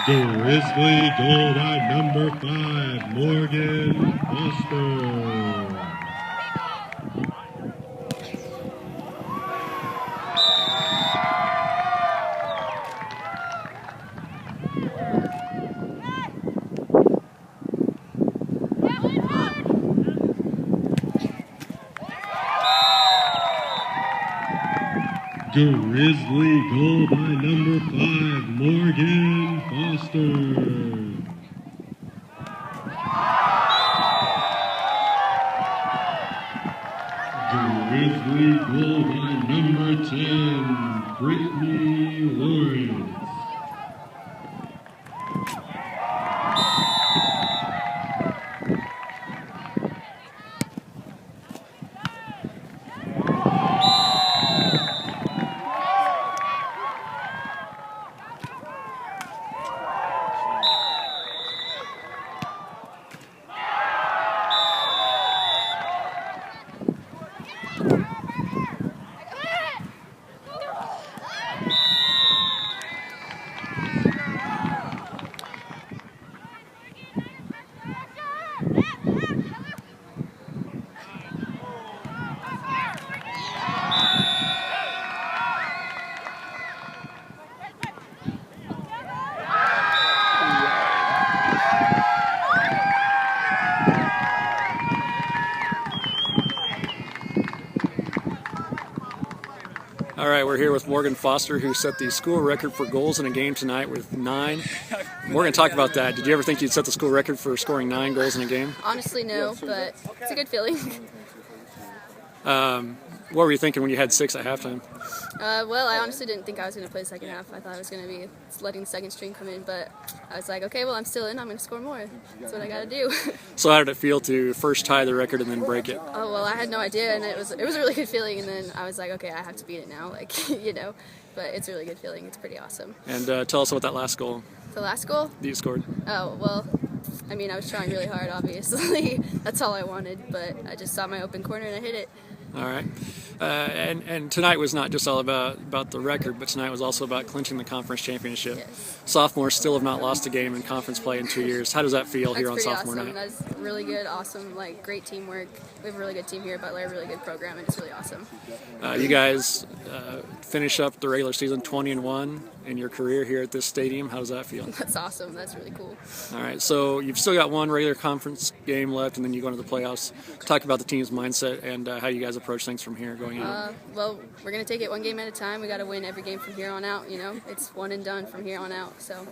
Grizzly goal by number 5, Morgan Foster. Grizzly goal by number 5, Morgan Foster. Grizzly goal by number 10, Brittany Lawrence. All right, we're here with Morgan Foster, who set the school record for goals in a game tonight with 9. Morgan, talk about that. Did you ever think you'd set the school record for scoring 9 goals in a game? Honestly, no, but it's a good feeling. What were you thinking when you had 6 at halftime? Well, I honestly didn't think I was going to play the second half. I thought I was going to be letting the second string come in, but I was like, okay, well, I'm still in. I'm going to score more. That's what I got to do. So how did it feel to first tie the record and then break it? Oh, well, I had no idea, and it was a really good feeling, and then I was like, okay, I have to beat it now, like, you know. But it's a really good feeling. It's pretty awesome. And tell us about that last goal. The last goal? That you scored. Oh, well, I mean, I was trying really hard, obviously. That's all I wanted, but I just saw my open corner and I hit it. All right. And tonight was not just all about the record, but tonight was also about clinching the conference championship. Yes. Sophomores still have not lost a game in conference play in 2 years. How does that feel here on sophomore night? That's really good, awesome, like great teamwork. We have a really good team here at Butler, a really good program, and it's really awesome. You guys finish up the regular season 20-1 in your career here at this stadium. How does that feel? That's awesome. That's really cool. All right, so you've still got one regular conference game left, and then you go into the playoffs. Talk about the team's mindset and how you guys approach things from here going out. Well, we're going to take it one game at a time. We got to win every game from here on out, you know. It's one and done from here on out, so.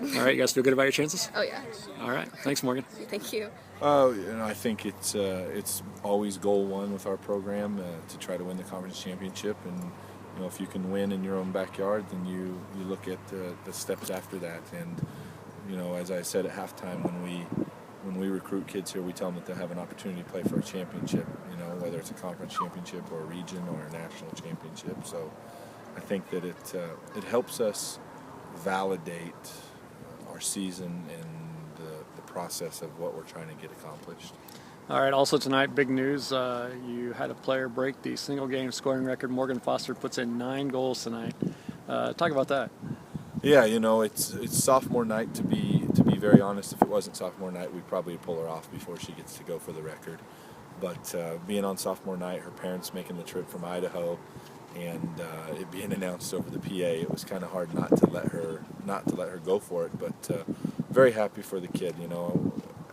All right, you guys feel good about your chances? Oh, yeah. All right, thanks, Morgan. Thank you. I think it's always goal one with our program to try to win the conference championship, and if you can win in your own backyard, then you look at the steps after that. And as I said at halftime, when we recruit kids here, we tell them that they'll have an opportunity to play for a championship. Whether it's a conference championship or a region or a national championship. So I think that it helps us validate our season and the process of what we're trying to get accomplished. All right, also tonight, big news. You had a player break the single-game scoring record. Morgan Foster puts in 9 goals tonight. Talk about that. Yeah, it's sophomore night. To be very honest, if it wasn't sophomore night, we'd probably pull her off before she gets to go for the record. But being on sophomore night, her parents making the trip from Idaho, and it being announced over the PA, it was kind of hard not to let her go for it. But very happy for the kid.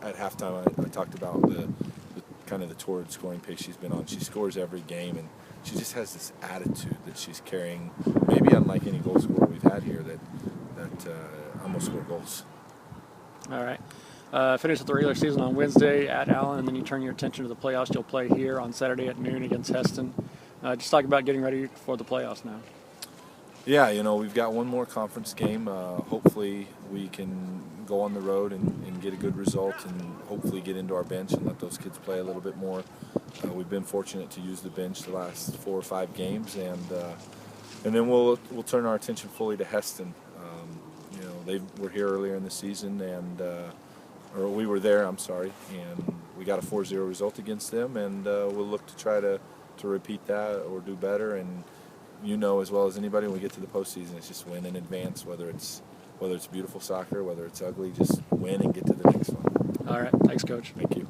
At halftime, I talked about the kind of the torrid scoring pace she's been on. She scores every game, and she just has this attitude that she's carrying, maybe unlike any goal scorer we've had here that almost score goals. All right. Finish the regular season on Wednesday at Allen, and then you turn your attention to the playoffs. You'll play here on Saturday at noon against Heston. Just talk about getting ready for the playoffs now. Yeah, we've got one more conference game. Hopefully we can go on the road and get a good result, and hopefully get into our bench and let those kids play a little bit more. We've been fortunate to use the bench the last 4 or 5 games, and then we'll turn our attention fully to Heston. They were here earlier in the season, or we were there, and we got a 4-0 result against them, and we'll look to try to repeat that or do better. And as well as anybody, when we get to the postseason, it's just win in advance, whether it's whether it's beautiful soccer, whether it's ugly, just win and get to the next one. All right. Thanks, Coach. Thank you.